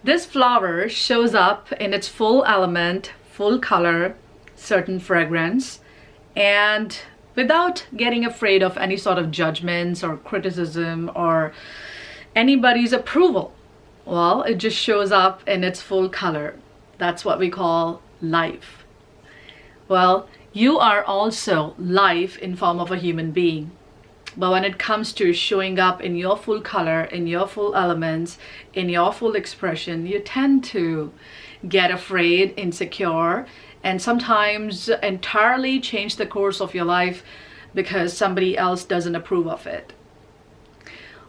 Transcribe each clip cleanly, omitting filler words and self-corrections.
This flower shows up in its full element, full color, certain fragrance, and without getting afraid of any sort of judgments or criticism or anybody's approval. Well, it just shows up in its full color. That's what we call life. Well, you are also life in form of a human being. But when it comes to showing up in your full color, in your full elements, in your full expression, you tend to get afraid, insecure, and sometimes entirely change the course of your life because somebody else doesn't approve of it.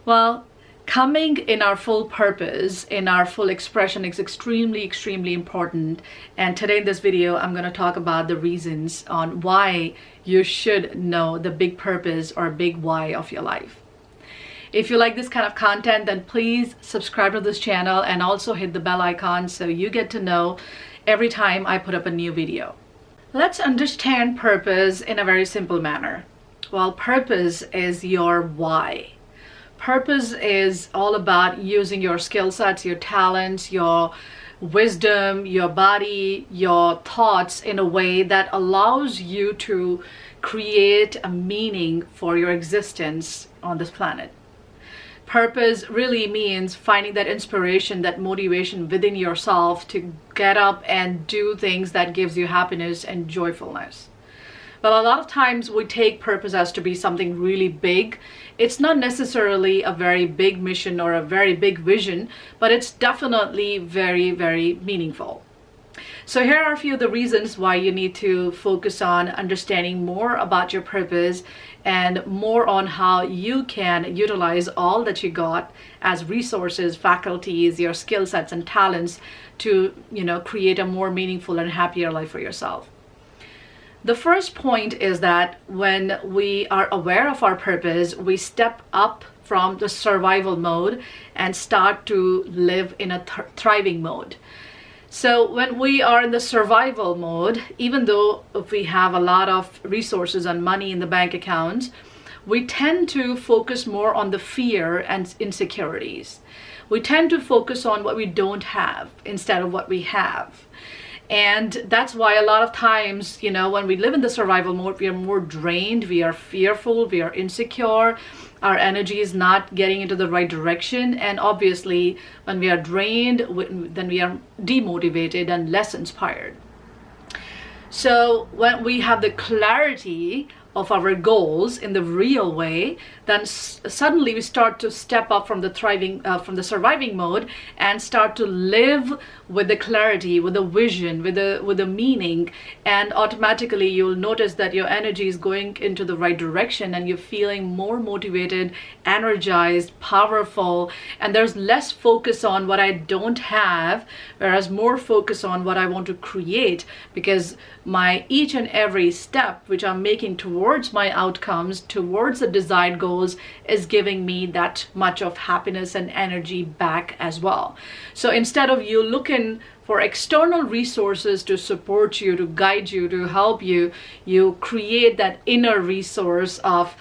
Well, coming in our full purpose, in our full expression is extremely important. And today in this video, I'm going to talk about the reasons on why you should know the big purpose or big why of your life. If you like this kind of content, then please subscribe to this channel and also hit the bell icon so you get to know every time I put up a new video. Let's understand purpose in a very simple manner. Well, purpose is your why. Purpose is all about using your skill sets, your talents, your wisdom, your body, your thoughts in a way that allows you to create a meaning for your existence on this planet. Purpose really means finding that inspiration, that motivation within yourself to get up and do things that gives you happiness and joyfulness. But a lot of times we take purpose as to be something really big. It's not necessarily a very big mission or a very big vision, but it's definitely very meaningful. So here are a few of the reasons why you need to focus on understanding more about your purpose and more on how you can utilize all that you got as resources, faculties, your skill sets and talents to, create a more meaningful and happier life for yourself. The first point is that when we are aware of our purpose, we step up from the survival mode and start to live in a thriving mode. So when we are in the survival mode, even though if we have a lot of resources and money in the bank accounts, we tend to focus more on the fear and insecurities. We tend to focus on what we don't have instead of what we have. And that's why a lot of times, when we live in the survival mode, we are more drained, we are fearful, we are insecure, our energy is not getting into the right direction. And obviously, when we are drained, then we are demotivated and less inspired. So when we have the clarity of our goals in the real way, then suddenly we start to step up from the surviving mode and start to live with the clarity, with the vision, with the meaning, and automatically you'll notice that your energy is going into the right direction and you're feeling more motivated, energized, powerful, and there's less focus on what I don't have, whereas more focus on what I want to create, because my each and every step which I'm making towards my outcomes, towards the desired goals, is giving me that much of happiness and energy back as well. So instead of you looking for external resources to support you, to guide you, to help you, you create that inner resource of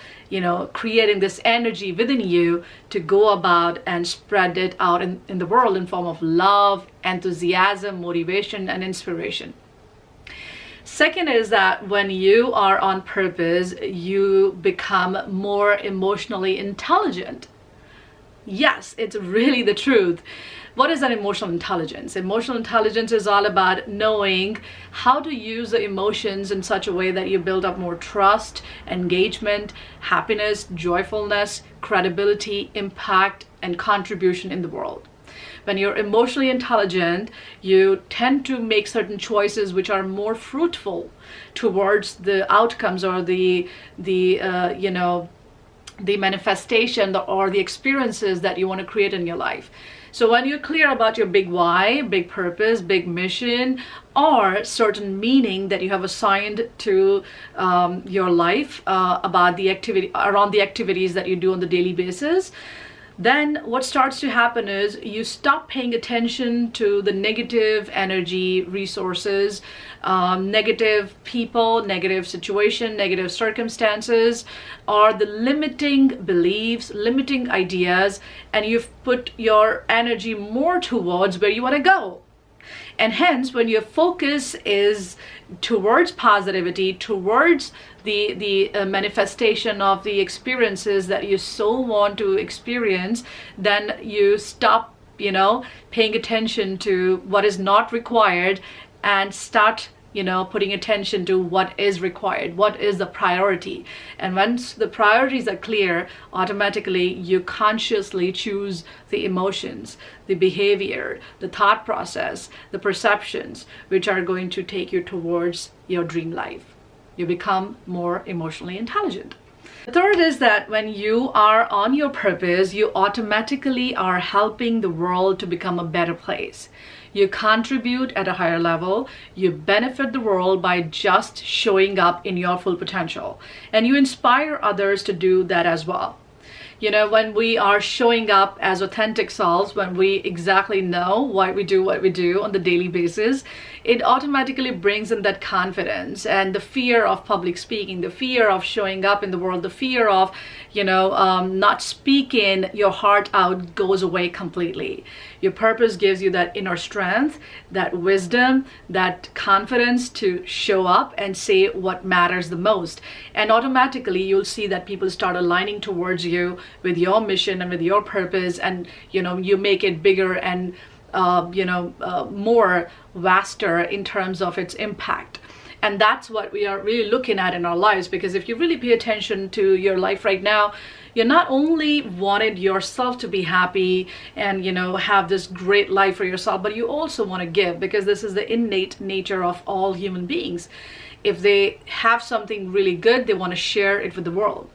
creating this energy within you to go about and spread it out in the world in form of love, enthusiasm, motivation, and inspiration. Second is that when you are on purpose, you become more emotionally intelligent. Yes, it's really the truth. What is that emotional intelligence? Emotional intelligence is all about knowing how to use the emotions in such a way that you build up more trust, engagement, happiness, joyfulness, credibility, impact, and contribution in the world. When you're emotionally intelligent, you tend to make certain choices which are more fruitful towards the outcomes or the manifestation or the experiences that you want to create in your life. So when you're clear about your big why, big purpose, big mission, or certain meaning that you have assigned to your life about the activity, around the activities that you do on the daily basis, then what starts to happen is you stop paying attention to the negative energy resources, negative people, negative situation, negative circumstances, or the limiting beliefs, limiting ideas, and you've put your energy more towards where you want to go. And hence, when your focus is towards positivity, towards the manifestation of the experiences that you so want to experience, then you stop, paying attention to what is not required and start putting attention to what is required, what is the priority. And once the priorities are clear, automatically you consciously choose the emotions, the behavior, the thought process, the perceptions, which are going to take you towards your dream life. You become more emotionally intelligent. The third is that when you are on your purpose, you automatically are helping the world to become a better place. You contribute at a higher level, you benefit the world by just showing up in your full potential, and you inspire others to do that as well. When we are showing up as authentic selves, when we exactly know why we do what we do on the daily basis, it automatically brings in that confidence, and the fear of public speaking, the fear of showing up in the world, the fear of, not speaking your heart out goes away completely. Your purpose gives you that inner strength, that wisdom, that confidence to show up and say what matters the most. And automatically you'll see that people start aligning towards you with your mission and with your purpose, and you make it bigger and more vaster in terms of its impact. And that's what we are really looking at in our lives, because if you really pay attention to your life right now, you not only wanted yourself to be happy and have this great life for yourself, but you also want to give, because this is the innate nature of all human beings. If they have something really good, they want to share it with the world.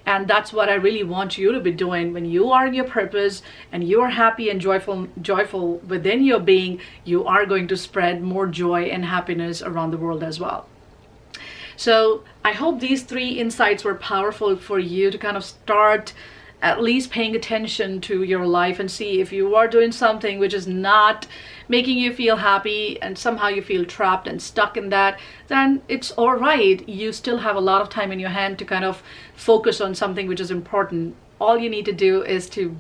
And that's what I really want you to be doing. When you are in your purpose and you are happy and joyful within your being, you are going to spread more joy and happiness around the world as well. So I hope these 3 insights were powerful for you to kind of start at least paying attention to your life and see if you are doing something which is not making you feel happy and somehow you feel trapped and stuck in that, then it's all right. You still have a lot of time in your hand to kind of focus on something which is important. All you need to do is to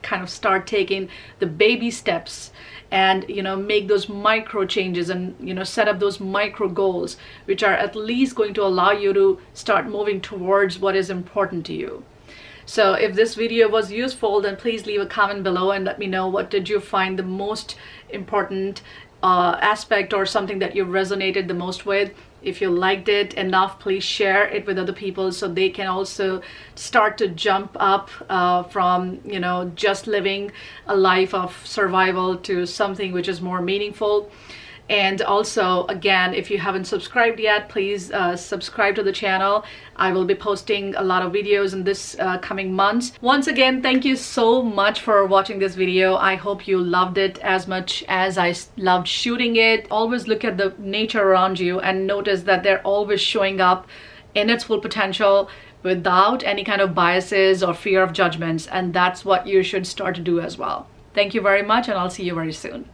kind of start taking the baby steps and make those micro changes and set up those micro goals, which are at least going to allow you to start moving towards what is important to you. So if this video was useful, then please leave a comment below and let me know what did you find the most important aspect, or something that you resonated the most with. If you liked it enough, please share it with other people so they can also start to jump up from just living a life of survival to something which is more meaningful. And also, again, if you haven't subscribed yet, please subscribe to the channel. I will be posting a lot of videos in this coming months. Once again, thank you so much for watching this video. I hope you loved it as much as I loved shooting it. Always look at the nature around you and notice that they're always showing up in its full potential without any kind of biases or fear of judgments. And that's what you should start to do as well. Thank you very much, and I'll see you very soon.